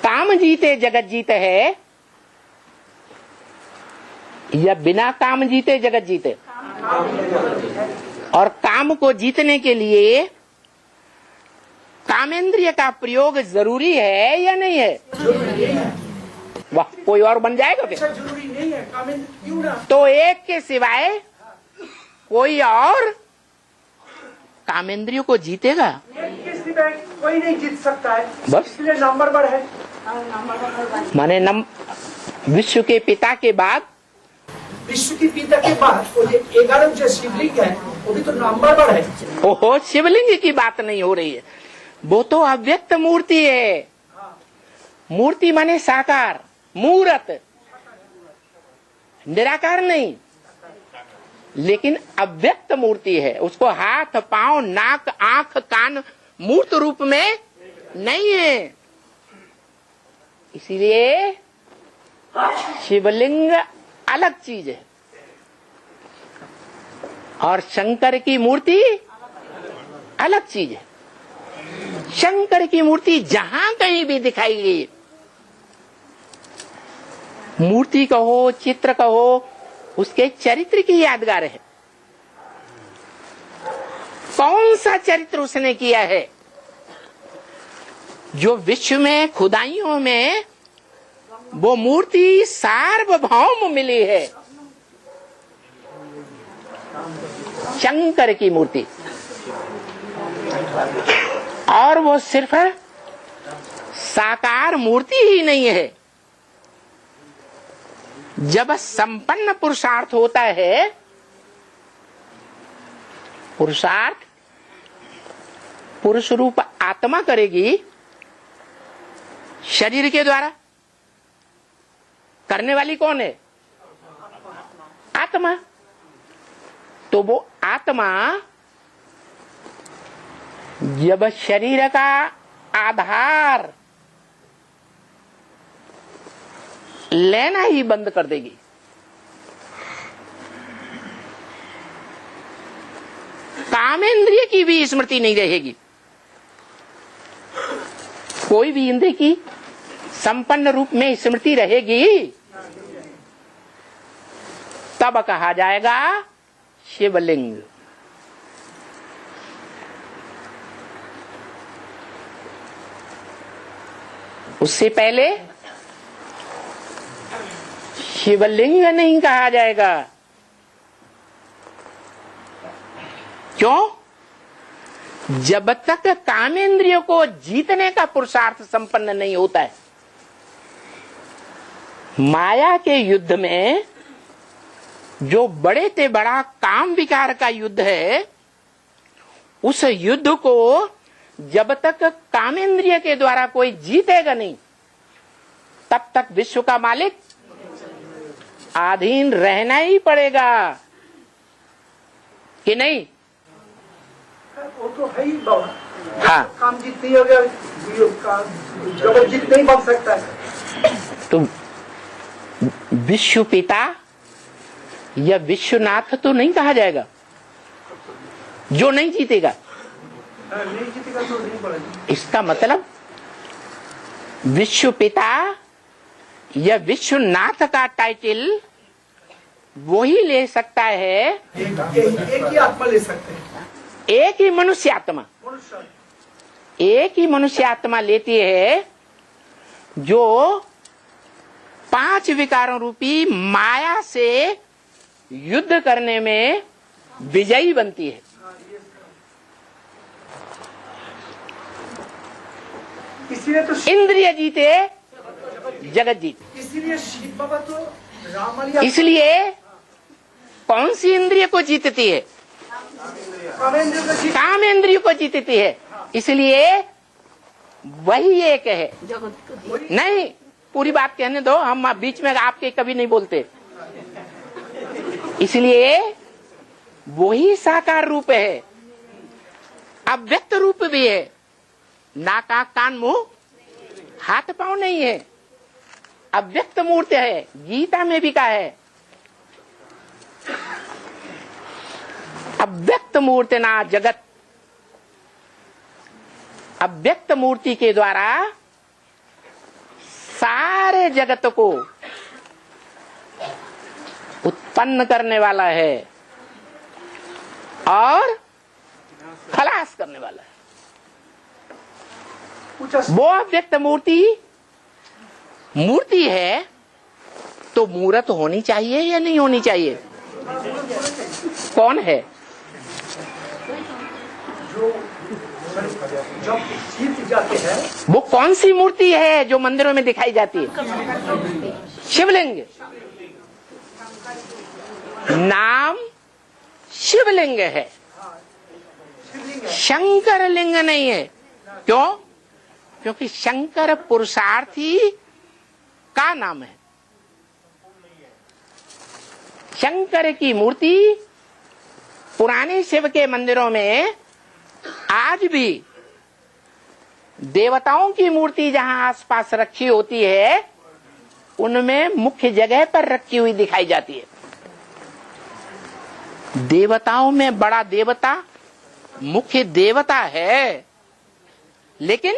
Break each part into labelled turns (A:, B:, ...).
A: काम जीते जगत जीत है या बिना काम जीते जगत जीते? और काम को जीतने के लिए कामेंद्रिय का प्रयोग जरूरी है या नहीं है? वाह, कोई और बन जाएगा क्या?
B: जरूरी नहीं है क्यों ना?
A: तो एक के सिवाय कोई और कामेंद्रियों को जीतेगा?
B: एक के सिवाय कोई नहीं जीत सकता है,
A: बस
B: इसलिए नंबर वन है।
A: माने विश्व के पिता के बाद,
B: विश्व के पिता के बाद वो जो 11 जो शिवलिंग है वो भी तो नंबर वन है।
A: ओहो, शिवलिंग की बात नहीं हो रही है, वो तो अव्यक्त मूर्ति है। मूर्ति माने साकार, मूर्त, निराकार नहीं, लेकिन अव्यक्त मूर्ति है। उसको हाथ पांव नाक आंख कान मूर्त रूप में नहीं है। इसीलिए शिवलिंग अलग चीज है और शंकर की मूर्ति अलग चीज है। शंकर की मूर्ति जहां कहीं भी दिखाई गई, मूर्ति कहो चित्र कहो, उसके चरित्र की यादगार है। कौन सा चरित्र उसने किया है जो विश्व में खुदाइयों में वो मूर्ति सार्वभौम मिली है? शंकर की मूर्ति। और वो सिर्फ साकार मूर्ति ही नहीं है, जब संपन्न पुरुषार्थ होता है, पुरुषार्थ पुरुष रूप आत्मा करेगी शरीर के द्वारा। करने वाली कौन है? आत्मा। तो वो आत्मा जब शरीर का आधार लेना ही बंद कर देगी, कामेंद्रिय की भी स्मृति नहीं रहेगी, कोई भी इंद्रिय की संपन्न रूप में स्मृति रहेगी, तब कहा जाएगा शिवलिंग। उससे पहले शिवलिंग नहीं कहा जाएगा। क्यों? जब तक कामेंद्रियों को जीतने का पुरुषार्थ संपन्न नहीं होता है। माया के युद्ध में जो बड़े से बड़ा काम विकार का युद्ध है, उस युद्ध को जब तक कामेंद्रिय के द्वारा कोई जीतेगा नहीं, तब तक विश्व का मालिक अधीन रहना ही पड़ेगा कि नहीं?
B: वो तो है ही बाबा।
A: हाँ,
B: काम जीत नहीं होगा, जगत जीत नहीं बन सकता है।
A: तो विश्व पिता या विश्वनाथ तो नहीं कहा जाएगा जो नहीं जीतेगा।
B: नहीं जीतेगा तो नहीं बढ़ेगा।
A: इसका मतलब विश्व पिता या विश्वनाथ का टाइटल वही ले सकता है,
B: एक ही आत्मा ले सकते हैं।
A: एक ही मनुष्य आत्मा, एक ही मनुष्य आत्मा लेती है जो 5 विकारों रूपी माया से युद्ध करने में विजयी बनती है।
B: इसीलिए तो
A: इंद्रिय जीते जगत जीते।
B: इसीलिए शिव बाबा तो रामलिया,
A: इसलिए कौन सी इंद्रिय को जीतती है? काम इंद्रिय को जीतती है। इसलिए वही एक है। नहीं, पूरी बात कहने दो, हम बीच में आपके कभी नहीं बोलते। इसलिए वही साकार रूप है, अव्यक्त रूप भी है। नाक आंख कान मुंह हाथ पांव नहीं है, अव्यक्त मूर्ति है। गीता में भी कहा है, अव्यक्त मूर्ति ना जगत। अव्यक्त मूर्ति के द्वारा सारे जगत को उत्पन्न करने वाला है और खलास करने वाला है। वो अव्यक्त मूर्ति है तो मूर्त होनी चाहिए या नहीं होनी चाहिए? कौन है?
B: जब जीत जाते हैं
A: वो कौन सी मूर्ति है जो मंदिरों में दिखाई जाती है? शिवलिंग। नाम शिवलिंग है, शंकर लिंग नहीं है। क्यों? क्योंकि शंकर पुरुषार्थी का नाम है। शंकर की मूर्ति पुराने शिव के मंदिरों में आज भी देवताओं की मूर्ति जहां आसपास रखी होती है उनमें मुख्य जगह पर रखी हुई दिखाई जाती है। देवताओं में बड़ा देवता मुख्य देवता है, लेकिन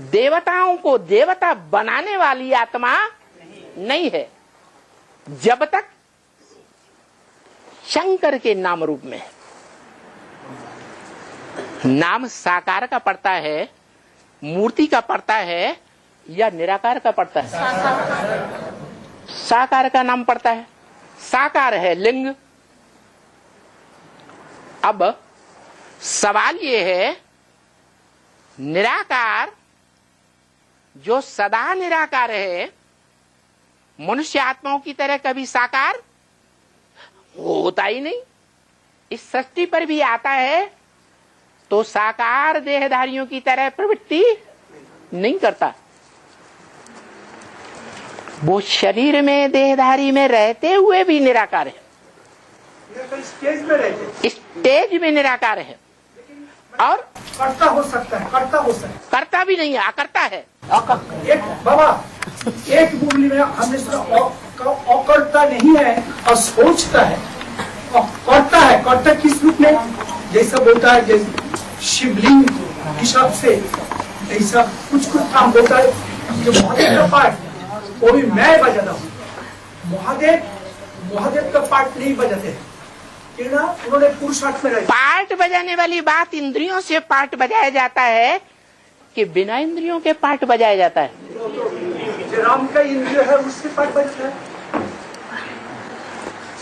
A: देवताओं को देवता बनाने वाली आत्मा नहीं है जब तक शंकर के नाम रूप में है। नाम साकार का पड़ता है, मूर्ति का पड़ता है या निराकार का पड़ता है? साकार का नाम पड़ता है। साकार है लिंग। अब सवाल ये है, निराकार जो सदा निराकार है मनुष्य आत्माओं की तरह कभी साकार होता ही नहीं। इस सृष्टि पर भी आता है तो साकार देहधारियों की तरह प्रवृत्ति नहीं करता। वो शरीर में देहधारी में रहते हुए भी निराकार है, स्टेज में निराकार है। और
B: करता हो सकता है,
A: करता भी नहीं है, अकर्ता है।
B: एक बाबा एक मुरली में हमने सुना अकर्ता नहीं है और सोचता है और करता है। करता किस रूप में? जैसा बोलता है जैसे शिवलिंग हिसाब से ऐसा कुछ काम होता है। जो महादेव का पार्ट वो भी मैं बजाता हूँ, महादेव का पार्ट नहीं बजाते क्यों ना? उन्होंने पुरुषार्थ में रहे।
A: पार्ट बजाने वाली बात इंद्रियों से पार्ट बजाया जाता है कि बिना इंद्रियों के पार्ट बजाया जाता है?
B: जो राम का इंद्रिय है उससे पार्ट बजता है।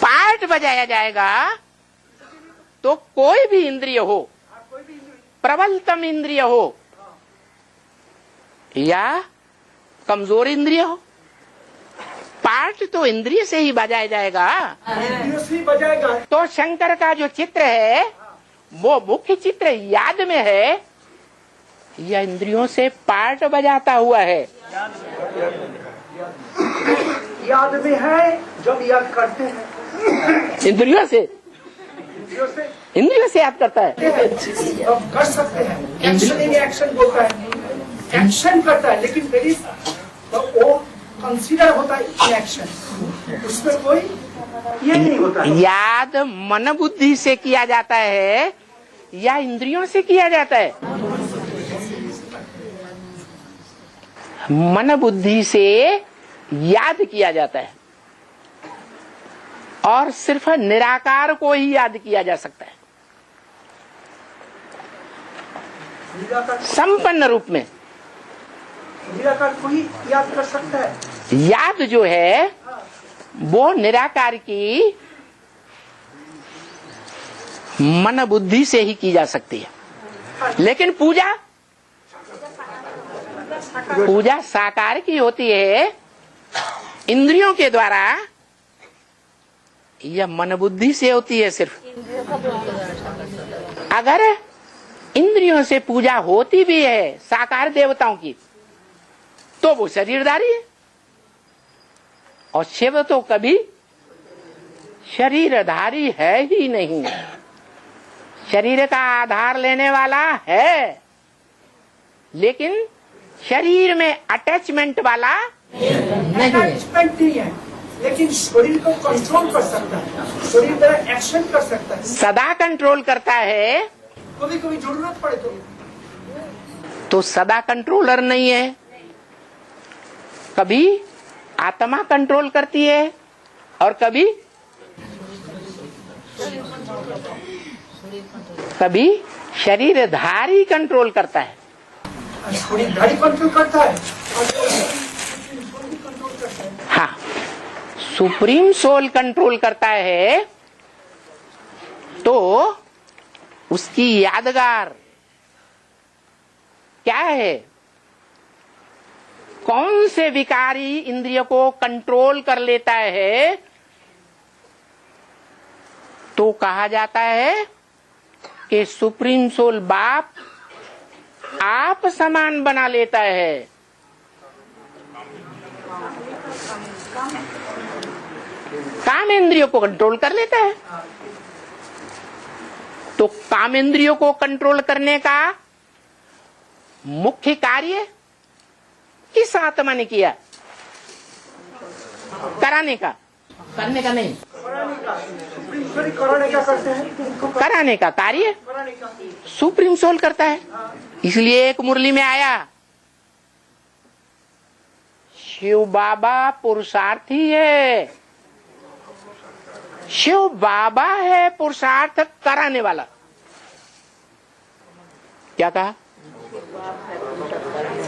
A: पार्ट बजाया जाएगा तो कोई भी इंद्रिय हो, प्रबलतम इंद्रिय हो या कमजोर इंद्रिय हो, पार्ट तो इंद्रिय से ही बजाया जाएगा।
B: इंद्रियों से ही बजाएगा।
A: तो शंकर का जो चित्र है वो मुख्य चित्र याद में है या इंद्रियों से पार्ट बजाता हुआ है?
B: याद में है जब याद करते हैं।
A: इंद्रियों से याद करता है।
B: अब कर सकते हैं, एक्शन बोलता है, एक्शन करता है, लेकिन वेरी तो वो कंसीडर होता है एक्शन, उसमें कोई ये नहीं होता।
A: याद मन बुद्धि से किया जाता है या इंद्रियों से किया जाता है? मन बुद्धि से याद किया जाता है और सिर्फ निराकार को ही याद किया जा सकता है संपन्न रूप में।
B: निराकार को ही याद कर सकता है।
A: याद जो है वो निराकार की मन बुद्धि से ही की जा सकती है, लेकिन पूजा साकार की होती है इंद्रियों के द्वारा या मन बुद्धि से होती है सिर्फ। अगर इंद्रियों से पूजा होती भी है साकार देवताओं की तो वो शरीरधारी है, और शिव तो कभी शरीरधारी है ही नहीं। शरीर का आधार लेने वाला है लेकिन शरीर में अटैचमेंट वाला नहीं है।
B: अटैचमेंट नहीं है लेकिन शरीर को कंट्रोल कर सकता है, शरीर पर एक्शन कर सकता है,
A: सदा कंट्रोल करता है।
B: कभी कभी जरूरत पड़े तो
A: तो सदा कंट्रोलर नहीं है। कभी आत्मा कंट्रोल करती है और कभी शरीरधारी कंट्रोल करता है।
B: शरीरधारी कंट्रोल करता है।
A: हाँ, सुप्रीम सोल कंट्रोल करता है तो उसकी यादगार क्या है? कौन से विकारी इंद्रिय को कंट्रोल कर लेता है तो कहा जाता है कि सुप्रीम सोल बाप आप समान बना लेता है। काम इंद्रियों को कंट्रोल कर लेता है। तो काम इंद्रियों को कंट्रोल करने का मुख्य कार्य किस आत्मा ने किया? कराने का, करने का नहीं, कराने का कार्य सुप्रीम सोल करता है। इसलिए एक मुरली में आया, शिव बाबा पुरुषार्थी है। शिव बाबा है पुरुषार्थ कराने वाला। क्या कहा?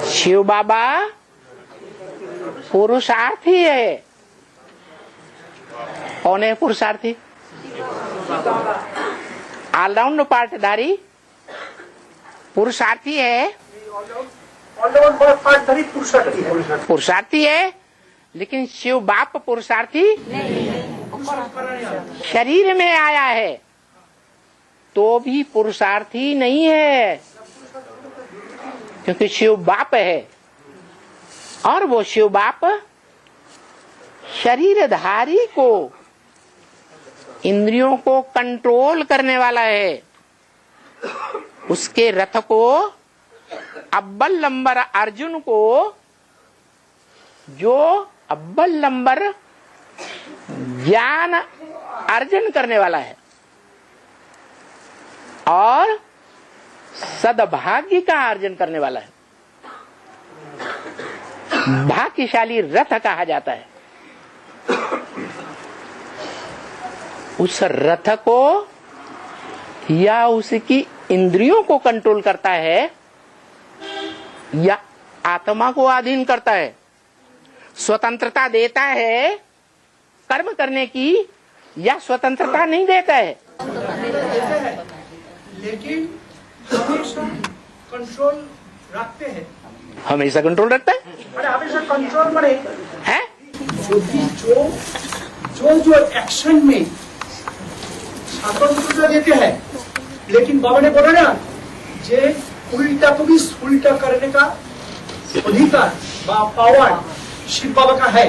A: शिव बाबा पुरुषार्थी है। कौन है पुरुषार्थी? ऑलराउंड पार्टधारी पुरुषार्थी है। पुरुषार्थी है, लेकिन शिव बाप पुरुषार्थी शरीर में आया है तो भी पुरुषार्थी नहीं है, क्योंकि शिव बाप है और वो शिव बाप शरीरधारी को, इंद्रियों को कंट्रोल करने वाला है। उसके रथ को, अव्वल नंबर अर्जुन को, जो अव्वल नंबर ज्ञान अर्जन करने वाला है और सद्भाग्य का अर्जन करने वाला है, भाग्यशाली रथ कहा जाता है। उस रथ को या उसकी इंद्रियों को कंट्रोल करता है या आत्मा को अधीन करता है, स्वतंत्रता देता है कर्म करने की या स्वतंत्रता नहीं देता है।
B: लेकिन हमेशा कंट्रोल रखते हैं।
A: हमेशा कंट्रोल रखता है।
B: अरे हमेशा कंट्रोल माने
A: है
B: जो एक्शन में स्वतंत्रता देते हैं, लेकिन बाबा ने बोला ना, जे उल्टा को भी उल्टा करने का अधिकार पावर शिव बाबा का है।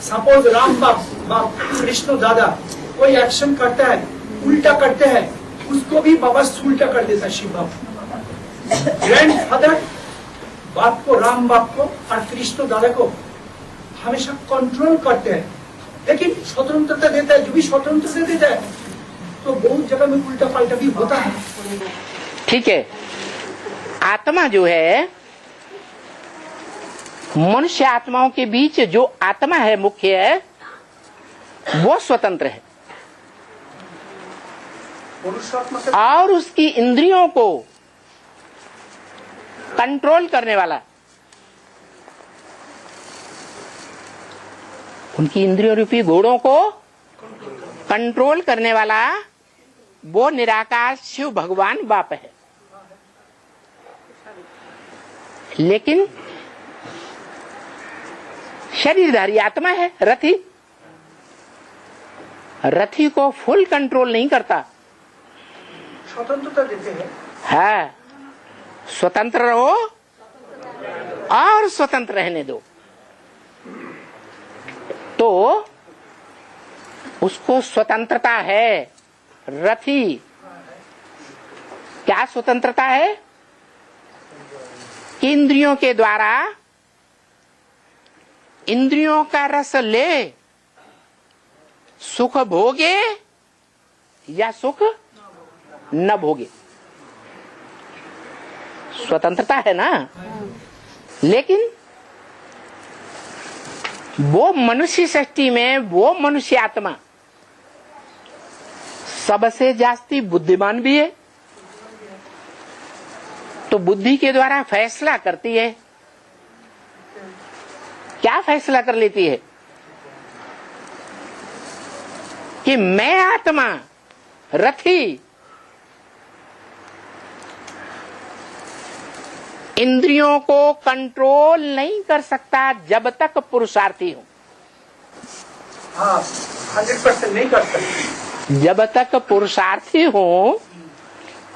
B: सपोज राम बाप कृष्ण दादा कोई एक्शन करता है, उल्टा करते हैं, उसको भी बाबा उल्टा कर देता है शिव बाबा। ग्रैंडफादर बाप को, राम बाप को और कृष्ण दादा को हमेशा कंट्रोल करते हैं, लेकिन स्वतंत्रता देता है। जो भी स्वतंत्रता देता है तो बहुत जगह में उल्टा पलटा भी होता है।
A: ठीक है, आत्मा जो है, मनुष्य आत्माओं के बीच जो आत्मा है मुख्य है, वो स्वतंत्र है और उसकी इंद्रियों को कंट्रोल करने वाला, उनकी इंद्रियों रूपी घोड़ों को कंट्रोल करने वाला वो निराकार शिव भगवान बाप है। लेकिन शरीरधारी आत्मा है, रथी, रथी को फुल कंट्रोल नहीं करता।
B: स्वतंत्रता देते हैं।
A: है, स्वतंत्र रहो और स्वतंत्र रहने दो। तो उसको स्वतंत्रता है। रथी क्या स्वतंत्रता है? कि इंद्रियों के द्वारा इंद्रियों का रस ले, सुख भोगे या सुख न भोगे। स्वतंत्रता है ना। लेकिन वो मनुष्य सृष्टि में वो मनुष्य आत्मा सबसे जास्ती बुद्धिमान भी है, तो बुद्धि के द्वारा फैसला करती है। क्या फैसला कर लेती है कि मैं आत्मा रथी इंद्रियों को कंट्रोल नहीं कर सकता जब तक पुरुषार्थी हूं।
B: हाँ, 100% नहीं कर सकते।
A: जब तक पुरुषार्थी हूं,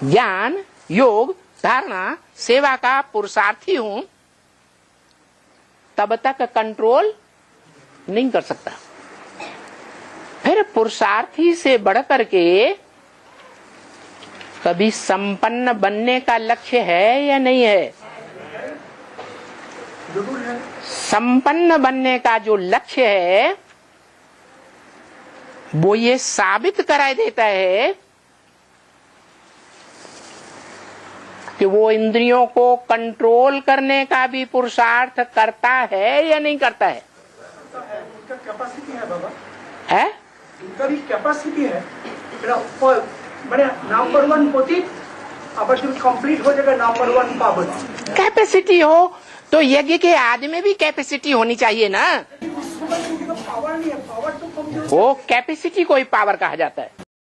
A: ज्ञान, योग, धारणा, सेवा का पुरुषार्थी हूं, तब तक कंट्रोल नहीं कर सकता। फिर पुरुषार्थी से बढ़कर के कभी संपन्न बनने का लक्ष्य है या नहीं है?
B: जरूर है।
A: संपन्न बनने का जो लक्ष्य है वो ये साबित कराई देता है कि वो इंद्रियों को कंट्रोल करने का भी पुरुषार्थ करता है या नहीं करता है?
B: उनका कैपेसिटी है बाबा,
A: है?
B: उनका भी कैपेसिटी है। मैंने नंबर 1 पतित, अब जब कंप्लीट हो जाएगा नंबर 1 पावन।
A: कैपेसिटी हो तो यज्ञ के आदि में भी कैपेसिटी होनी चाहिए ना।
B: पावर नहीं है, पावर तो कमजोर।
A: वो कैपेसिटी को ही पावर कहा जाता है।